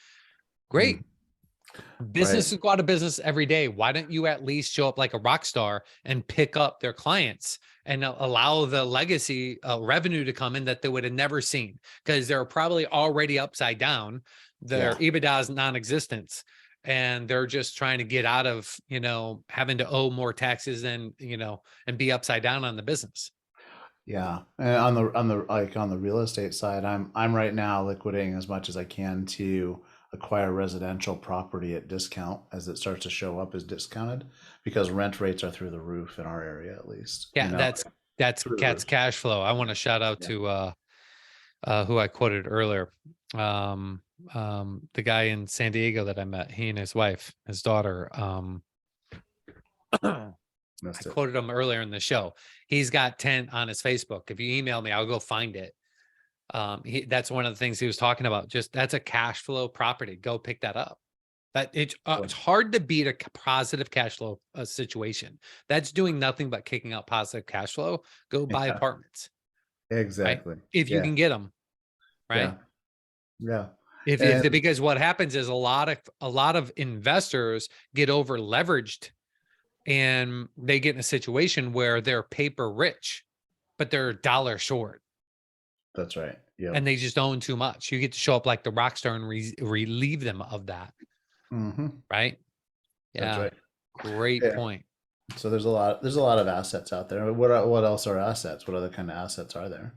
Speaker 1: great.
Speaker 4: Right.
Speaker 1: Businesses go out of business every day. Why don't you at least show up like a rock star and pick up their clients and allow the legacy revenue to come in that they would have never seen because they're probably already upside down. Their EBITDA is non-existent and they're just trying to get out of, having to owe more taxes and, and be upside down on the business.
Speaker 4: Yeah. And on the real estate side, I'm right now liquidating as much as I can to acquire residential property at discount as it starts to show up as discounted, because rent rates are through the roof in our area, at least.
Speaker 1: Yeah, that's
Speaker 4: through the
Speaker 1: Cat's
Speaker 4: roof.
Speaker 1: cash flow. I want to shout out
Speaker 4: Yeah.
Speaker 1: to who I quoted earlier. The guy in San Diego that I met, he and his wife, his daughter. I
Speaker 4: Missed it.
Speaker 1: quoted him earlier in the show. He's got 10 on his Facebook. If you email me, I'll go find it. That's one of the things he was talking about. Just that's a cash flow property. Go pick that up. That it's hard to beat a positive cash flow situation. That's doing nothing but kicking out positive cash flow. Go buy
Speaker 4: Yeah.
Speaker 1: apartments, right?
Speaker 4: Exactly.
Speaker 1: If you
Speaker 4: Yeah.
Speaker 1: can get them, right?
Speaker 4: Yeah.
Speaker 1: If because what happens is a lot of investors get over leveraged and they get in a situation where they're paper rich, but they're dollar short.
Speaker 4: That's right. Yeah.
Speaker 1: And they just own too much. You get to show up like the rock star and relieve them of that.
Speaker 4: Mm-hmm.
Speaker 1: Right.
Speaker 4: That's
Speaker 1: Yeah.
Speaker 4: right.
Speaker 1: Great
Speaker 4: Yeah.
Speaker 1: point.
Speaker 4: So there's a lot of assets out there. What else are assets? What other kind of assets are there?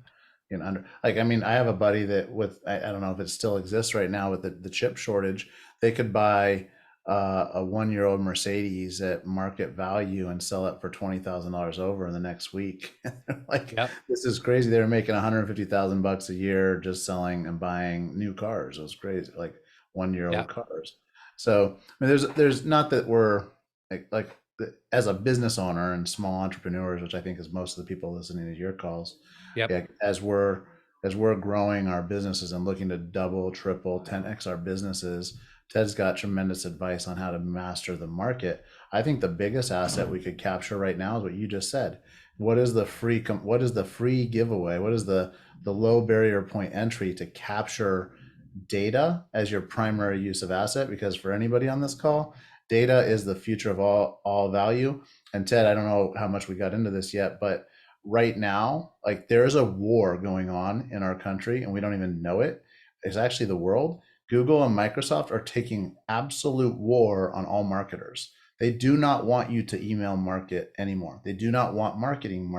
Speaker 4: I have a buddy that I don't know if it still exists right now with the chip shortage. They could buy a 1-year-old Mercedes at market value and sell it for $20,000 over in the next week. Like,
Speaker 1: Yep.
Speaker 4: this is crazy. They were making $150,000 a year just selling and buying new cars. It was crazy, like 1-year-old
Speaker 1: Yep.
Speaker 4: cars. So I mean, there's not that we're like as a business owner and small entrepreneurs, which I think is most of the people listening to your calls.
Speaker 1: Yep.
Speaker 4: Yeah, as we're growing our businesses and looking to double, triple, 10x our businesses, Ted's got tremendous advice on how to master the market. I think the biggest asset we could capture right now is what you just said. What is the free giveaway? What is the low barrier point entry to capture data as your primary use of asset? Because for anybody on this call, data is the future of all value. And Ted, I don't know how much we got into this yet, but right now, like, there is a war going on in our country and we don't even know it. It's actually the world. Google and Microsoft are taking absolute war on all marketers. They do not want you to email market anymore. They do not want marketing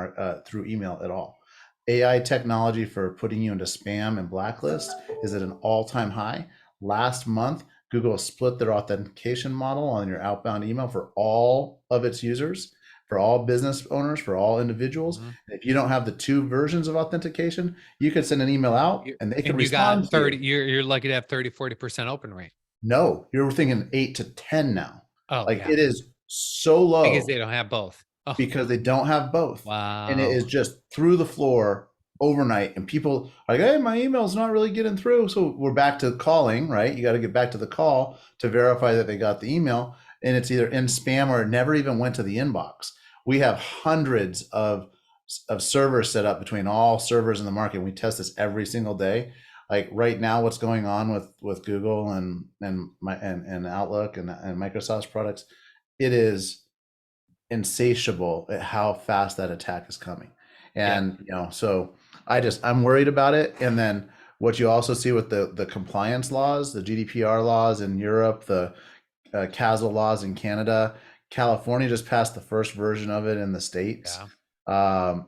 Speaker 4: through email at all. AI technology for putting you into spam and blacklist is at an all-time high. Last month, Google split their authentication model on your outbound email for all of its users, for all business owners, for all individuals.
Speaker 1: Mhm.
Speaker 4: And if you don't have the 2 versions of authentication, you could send an email out and they can
Speaker 1: And you
Speaker 4: respond
Speaker 1: got
Speaker 4: to
Speaker 1: 30,
Speaker 4: you.
Speaker 1: you're lucky to have 30-40% open rate.
Speaker 4: No, you're thinking 8 to 10 now.
Speaker 1: Oh,
Speaker 4: Like,
Speaker 1: yeah.
Speaker 4: it is so low
Speaker 1: Because they don't have both. Oh,
Speaker 4: because they don't have both.
Speaker 1: wow.
Speaker 4: And it is just through the floor overnight. And people are like, hey, my email's not really getting through. So we're back to calling, right? You got to get back to the call to verify that they got the email. And it's either in spam or it never even went to the inbox. We have hundreds of servers set up between all servers in the market. We test this every single day. Like right now, what's going on with Google and Outlook and Microsoft's products, it is insatiable at how fast that attack is coming. And so I'm worried about it. And then what you also see with the compliance laws, the GDPR laws in Europe, the CASL laws in Canada, California just passed the first version of it in the States.
Speaker 1: Yeah.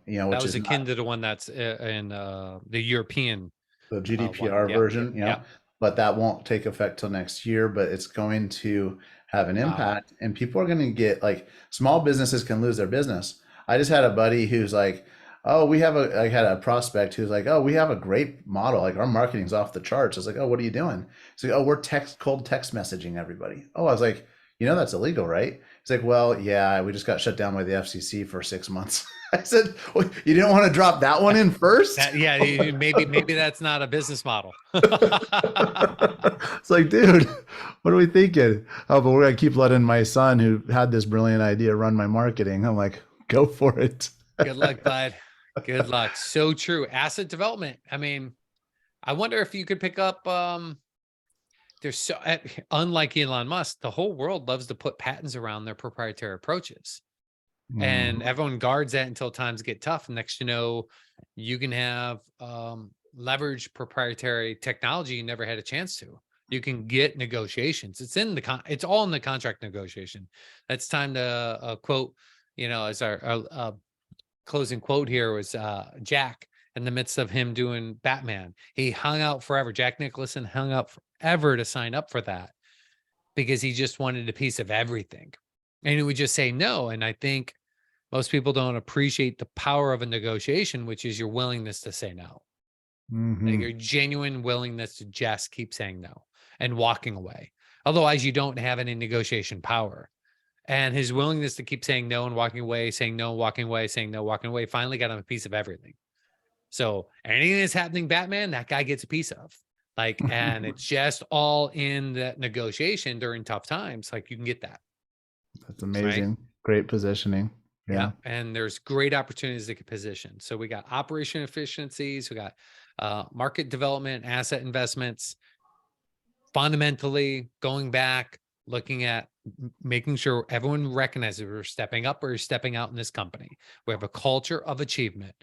Speaker 4: Which
Speaker 1: that was
Speaker 4: is
Speaker 1: akin to the one that's in the European
Speaker 4: the GDPR
Speaker 1: Yep,
Speaker 4: version,
Speaker 1: yep.
Speaker 4: but that won't take effect till next year, but it's going to have an
Speaker 1: Wow.
Speaker 4: impact, and people are going to get, like, small businesses can lose their business. I just had a buddy who's like, oh, I had a prospect who's like, oh, we have a great model. Like, our marketing's off the charts. I was like, oh, what are you doing? He's like, oh, we're cold text messaging everybody. Oh, I was like, that's illegal, right? He's like, well, yeah, we just got shut down by the FCC for 6 months. I said, well, you didn't want to drop that one in first?
Speaker 1: Maybe that's not a business model.
Speaker 4: It's like, dude, what are we thinking? Oh, but we're going to keep letting my son, who had this brilliant idea, run my marketing. I'm like, go for it.
Speaker 1: Good luck, bud. Good luck. So true. Asset development. I mean, I wonder if you could pick up, unlike Elon Musk, the whole world loves to put patents around their proprietary approaches. And everyone guards that until times get tough. And next, you can have leverage proprietary technology you never had a chance to. You can get negotiations. It's all in the contract negotiation. That's time to quote, as our closing quote here was Jack, in the midst of him doing Batman. He hung out forever. Jack Nicholson hung out forever to sign up for that because he just wanted a piece of everything. And he would just say no. And I think most people don't appreciate the power of a negotiation, which is your willingness to say no. Like your genuine willingness to just keep saying no and walking away. Otherwise, you don't have any negotiation power. And his willingness to keep saying no and walking away, saying no, walking away, saying no, walking away, finally got him a piece of everything. So anything that's happening, Batman, that guy gets a piece of. And it's just all in that negotiation during tough times. Like, you can get that.
Speaker 4: That's amazing. Right? Great positioning. Yeah.
Speaker 1: And there's great opportunities to get positioned. So we got operation efficiencies, we got market development, asset investments, fundamentally going back, looking at making sure everyone recognizes we're stepping up or stepping out in this company. We have a culture of achievement,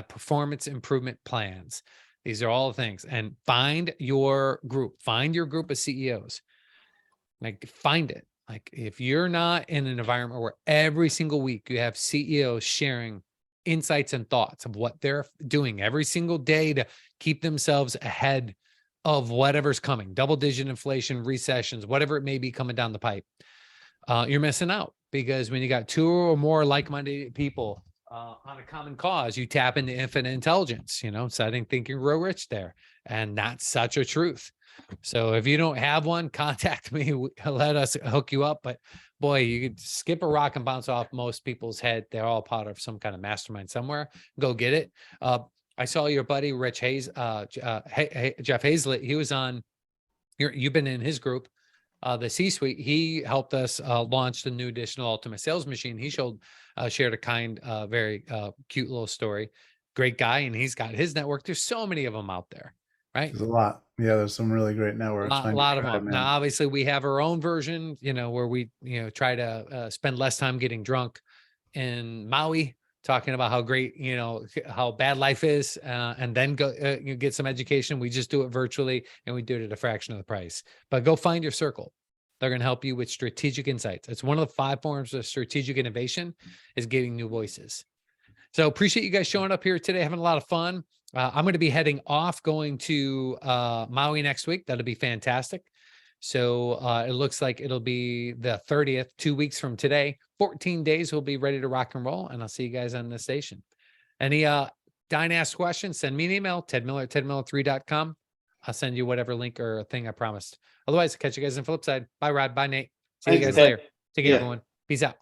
Speaker 1: performance improvement plans. These are all the things. And find your group of CEOs. Find it. If you're not in an environment where every single week you have CEOs sharing insights and thoughts of what they're doing every single day to keep themselves ahead of whatever's coming, double-digit inflation, recessions, whatever it may be coming down the pipe, you're missing out. Because when you got two or more like-minded people on a common cause, you tap into infinite intelligence, setting Thinking Real Rich there. And that's such a truth. So if you don't have one, contact me. Let us hook you up. But boy, you could skip a rock and bounce off most people's head. They're all part of some kind of mastermind somewhere. Go get it. I saw your buddy, Rich Hayes, Jeff Hazlett. He was on, you've been in his group, the C-suite. He helped us launch the new additional Ultimate Sales Machine. He shared a very cute little story. Great guy. And he's got his network. There's so many of them out there. Right.
Speaker 4: There's a lot. Yeah, there's some really great networks.
Speaker 1: A lot of them. Now, obviously, we have our own version, where we, try to spend less time getting drunk in Maui, talking about how great, how bad life is, and then go get some education. We just do it virtually, and we do it at a fraction of the price. But go find your circle. They're going to help you with strategic insights. It's one of the 5 forms of strategic innovation, is getting new voices. So appreciate you guys showing up here today, having a lot of fun. I'm going to be heading off, going to Maui next week. That'll be fantastic. So it looks like it'll be the 30th, 2 weeks from today. 14 days, we'll be ready to rock and roll, and I'll see you guys on the station. Any dying to ask questions, send me an email, tedmiller@tedmiller3.com. I'll send you whatever link or thing I promised. Otherwise, I'll catch you guys on the flip side. Bye, Rod. Bye, Nate. See you guys later. Take care, everyone. Peace out.